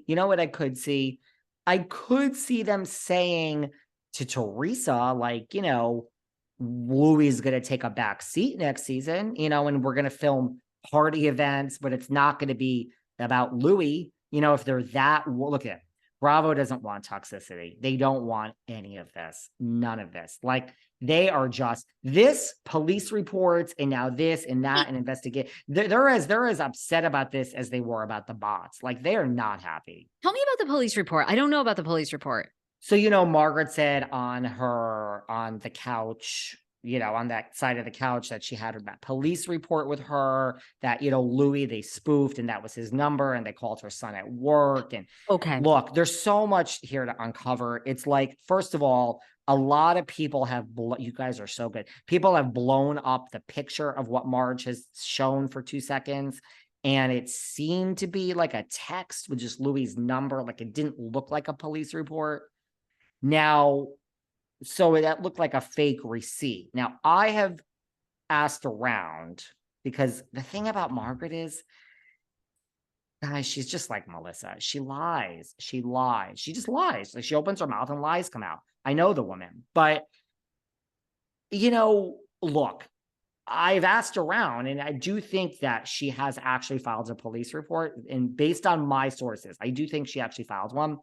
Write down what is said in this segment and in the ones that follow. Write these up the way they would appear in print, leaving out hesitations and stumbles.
You know what I could see? I could see them saying to Teresa, like, Louis is going to take a back seat next season, and we're going to film party events, but it's not going to be about Louis. If they're look at it. Bravo doesn't want toxicity. They don't want any of this, none of this. Like, they are just this police reports and now this and that and investigate. They're as upset about this as they were about the bots. Like, they are not happy. Tell me about the police report. I don't know about the police report. So, Margaret said on the couch, on that side of the couch, that she had that police report with her that, Louis, they spoofed and that was his number and they called her son at work. And okay, look, there's so much here to uncover. It's like, first of all, a lot of people have, you guys are so good. People have blown up the picture of what Marge has shown for 2 seconds. And it seemed to be like a text with just Louis's number. Like, it didn't look like a police report. Now, so that looked like a fake receipt. Now, I have asked around because the thing about Margaret is, guys, she's just like Melissa. She lies. She lies. She just lies. Like, she opens her mouth and lies come out. I know the woman. But, look, I've asked around, and I do think that she has actually filed a police report. And based on my sources, I do think she actually filed one.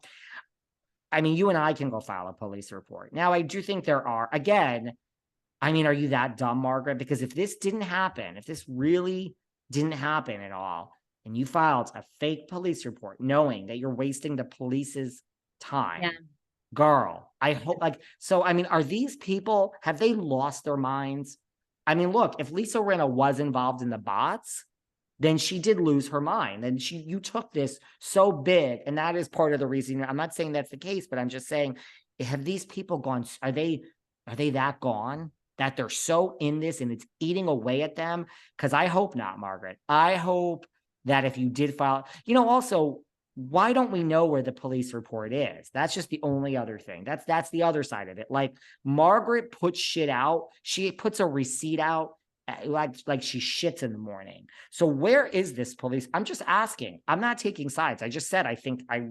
I mean, you and I can go file a police report. Now, I do think there are, again, I mean, are you that dumb, Margaret? Because if this didn't happen, if this really didn't happen at all, and you filed a fake police report knowing that you're wasting the police's time, yeah. Girl, I hope, so, I mean, are these people, have they lost their minds? I mean, look, if Lisa Rinna was involved in the bots, then she did lose her mind. And you took this so big. And that is part of the reason. I'm not saying that's the case, but I'm just saying, have these people gone, are they that gone that they're so in this and it's eating away at them? Because I hope not, Margaret. I hope that if you did file, also, why don't we know where the police report is? That's just the only other thing. That's the other side of it. Like, Margaret puts shit out. She puts a receipt out like she shits in the morning. So where is this police? I'm just asking. I'm not taking sides. I just said,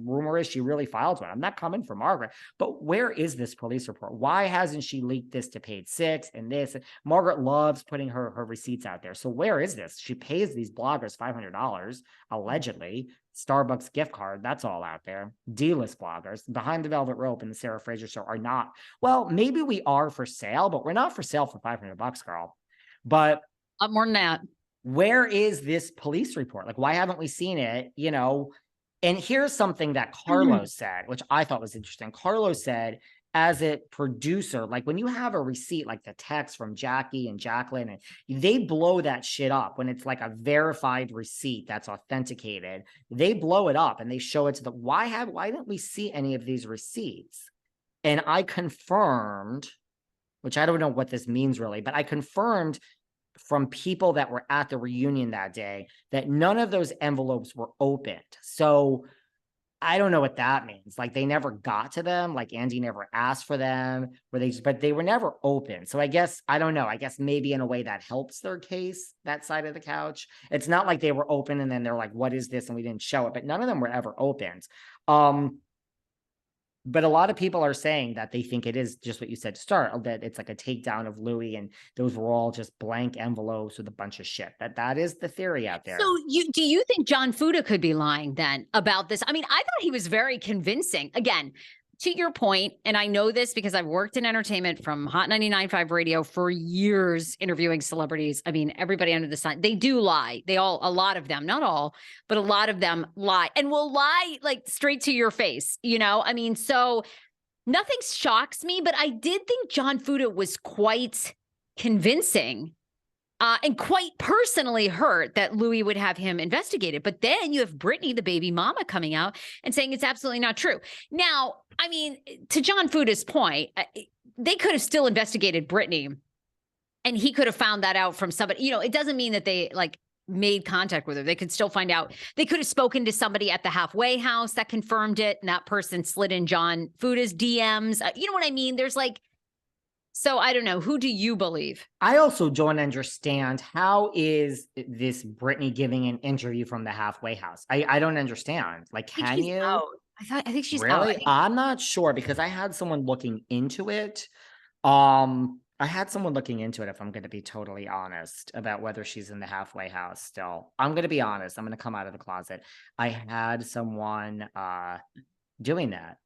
rumor is she really filed one. I'm not coming for Margaret, but where is this police report? Why hasn't she leaked this to Page Six and this? Margaret loves putting her receipts out there. So where is this? She pays these bloggers $500, allegedly. Starbucks gift card, that's all out there. D-list bloggers. Behind the Velvet Rope and the Sarah Fraser Show are not. Well, maybe we are for sale, but we're not for sale for $500, girl. But more than that. Where is this police report? Like, why haven't we seen it? And here's something that Carlos said, which I thought was interesting. Carlos said, as a producer, like, when you have a receipt, like the text from Jackie and Jacqueline, and they blow that shit up when it's like a verified receipt that's authenticated. They blow it up and they show it to why didn't we see any of these receipts? And I confirmed, which I don't know what this means really, but I confirmed from people that were at the reunion that day that none of those envelopes were opened. So I don't know what that means. Like, they never got to them. Like, Andy never asked for them, but they were never open. So I guess, I don't know. I guess maybe in a way that helps their case, that side of the couch. It's not like they were open and then they're like, what is this? And we didn't show it, but none of them were ever opened. But a lot of people are saying that they think it is just what you said to start, that it's like a takedown of Louis and those were all just blank envelopes with a bunch of shit. That is the theory out there. So do you think John Fuda could be lying then about this? I mean, I thought he was very convincing. Again, to your point, and I know this because I've worked in entertainment from Hot 99.5 radio for years, interviewing celebrities. I mean, everybody under the sun, they do lie. A lot of them, not all, but a lot of them lie and will lie like straight to your face, I mean, so nothing shocks me, but I did think John Fuda was quite convincing. And quite personally hurt that Louis would have him investigated. But then you have Brittany, the baby mama, coming out and saying it's absolutely not true. Now, I mean, to John Fuda's point, they could have still investigated Brittany and he could have found that out from somebody. It doesn't mean that they made contact with her. They could still find out. They could have spoken to somebody at the halfway house that confirmed it. And that person slid in John Fuda's DMs. You know what I mean? There's So I don't know. Who do you believe? I also don't understand, how is this Britney giving an interview from the halfway house? I don't understand. Like, I think can she's you? out. I think she's out. Really? I'm not sure, because I had someone looking into it. I had someone looking into it, if I'm going to be totally honest, about whether she's in the halfway house still. I'm going to be honest. I'm going to come out of the closet. I had someone doing that.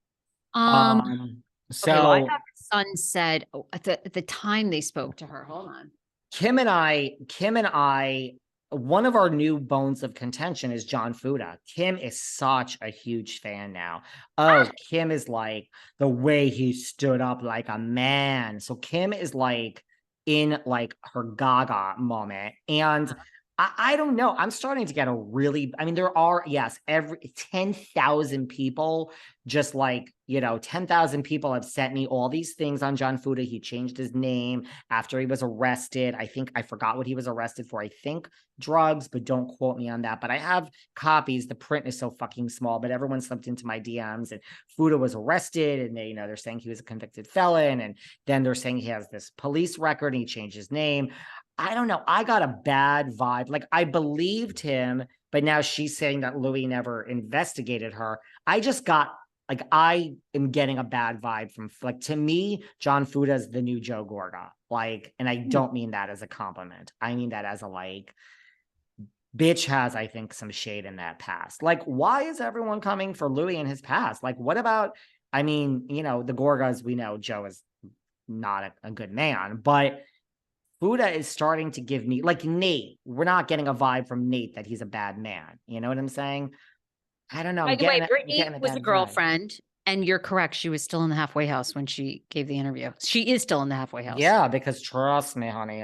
Um, Um, okay, well, I so thought her son said at the time they spoke to her. Hold on. Kim and I, one of our new bones of contention is John Fuda. Kim is such a huge fan now. Oh, Kim is like, the way he stood up like a man. So Kim is like in like her gaga moment. And I don't know. I'm starting to get I mean, there are, yes, every 10,000 people, just like, 10,000 people have sent me all these things on John Fuda. He changed his name after he was arrested. I forgot what he was arrested for. I think drugs, but don't quote me on that. But I have copies. The print is so fucking small, but everyone slipped into my DMs, and Fuda was arrested, and they're saying he was a convicted felon. And then they're saying he has this police record and he changed his name. I don't know. I got a bad vibe. Like, I believed him, but now she's saying that Louis never investigated her. I am getting a bad vibe from, like, to me, John Fuda is the new Joe Gorga. Like, and I don't mean that as a compliment. I mean that as a, like, bitch has, I think, some shade in that past. Like, why is everyone coming for Louis in his past? Like, what about, I mean, the Gorgas, we know Joe is not a good man, but Fuda is starting to give me, like, Nate. We're not getting a vibe from Nate that he's a bad man. You know what I'm saying? I don't know. By the way, I'm Brittany getting a was a bad vibe. girlfriend, and you're correct. She was still in the halfway house when she gave the interview. She is still in the halfway house. Yeah, because trust me, honey,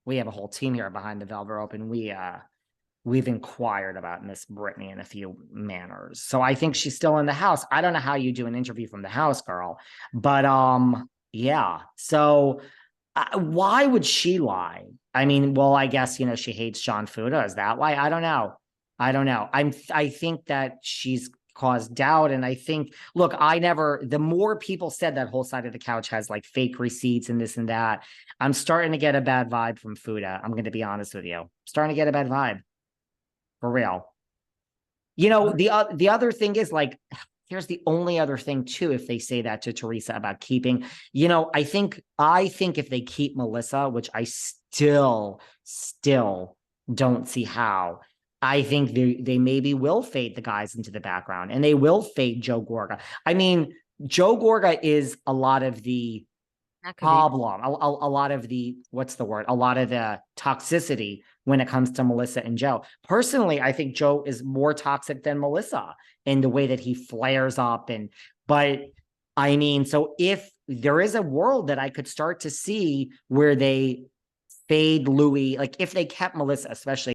we have a whole team here behind the Velvet Open. We've inquired about Miss Brittany in a few manners. So I think she's still in the house. I don't know how you do an interview from the house, girl. But yeah. So why would she lie? I mean, well, I guess, she hates John Fuda. Is that why? I don't know. I think that she's caused doubt. And I think, look, the more people said that whole side of the couch has like fake receipts and this and that, I'm starting to get a bad vibe from Fuda. I'm going to be honest with you. I'm starting to get a bad vibe. For real. The other thing is, like, here's the only other thing too, if they say that to Teresa about keeping, I think if they keep Melissa, which I still don't see how, I think they maybe will fade the guys into the background, and they will fade Joe Gorga. I mean, Joe Gorga is a lot of the problem, a lot of the, what's the word? A lot of the toxicity when it comes to Melissa and Joe. Personally, I think Joe is more toxic than Melissa in the way that he flares up. But I mean, so if there is a world that I could start to see where they fade Louis, like if they kept Melissa, especially